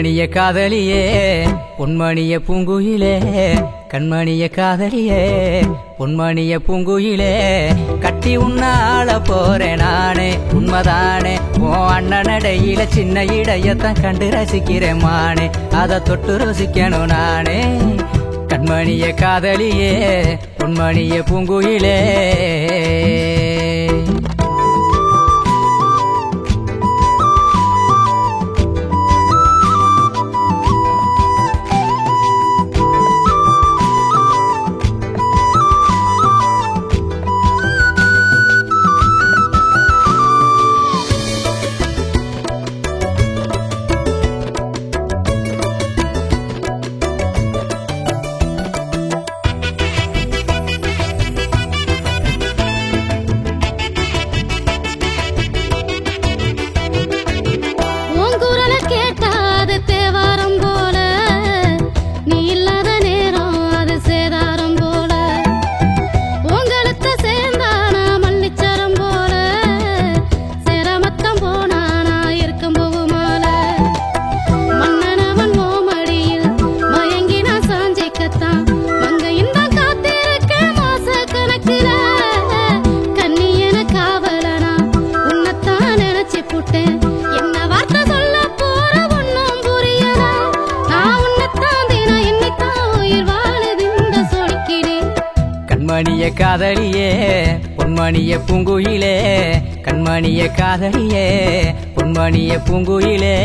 கண்மணிய காதலியே பொன்மணிய பூங்குயிலே கண்மணிய காதலியே பொன்மணிய பூங்குயிலே கட்டி உன்னால போறேன் நானே உண்மைதானே உன் அண்ணனடையில சின்ன இடையத்தான் கண்டு ரசிக்கிறேன் மானே அதை தொட்டு ருசிக்கணும் நானே கண்மணிய காதலியே பொன்மணிய பூங்குயிலே கண்மணிய காதலியே பொன்மணிய பூங்குயிலே கண்மணிய காதலியே பொன்மணிய பூங்குயிலே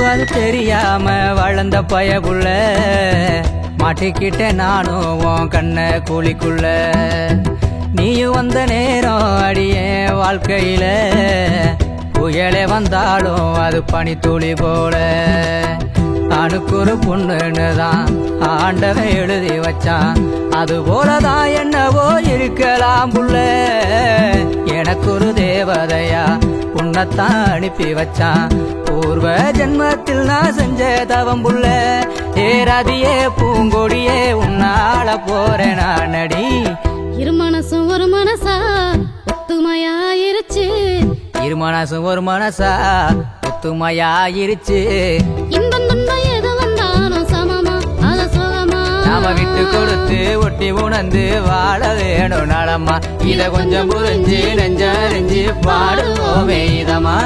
அது தெரியாம வளர்ந்த பயபுள்ள மாட்டிக்கிட்ட நானும் உன் கண்ண கூலிக்குள்ள நீயும் வந்த நேரம் அடியே வாழ்க்கையில புயலே வந்தாலும் அது பனித்துளி போல தானுக்கு ஒரு பொண்ணுன்னுதான் ஆண்டவன் எழுதி வச்சான் அது போலதான் என்னவோ இருக்கலாம் புள்ள எனக்கு ஒரு தேவதையா உன்னைத்தான் அனுப்பி வச்சான் பூர்வ ஜென்மத்தில் நான் செஞ்ச தவம் புள்ள ஏறாதியே பூங்கொடியே உன்னால போறேன் நான் அடி இரு மனசும் ஒரு மனசா ஒத்துமையாயிருச்சு இரு மனசும் ஒரு மனசா ஒத்துமையாயிருச்சு இன்பம் துன்பம் எது வந்தாலும் சமமா அத சுகமா நாம விட்டு கொடுத்து ஒட்டி உணர்ந்து வாழ வேணும் நலமா இத கொஞ்சம் புரிஞ்சு நெஞ்சறிஞ்சு பாடுவோமே இதமா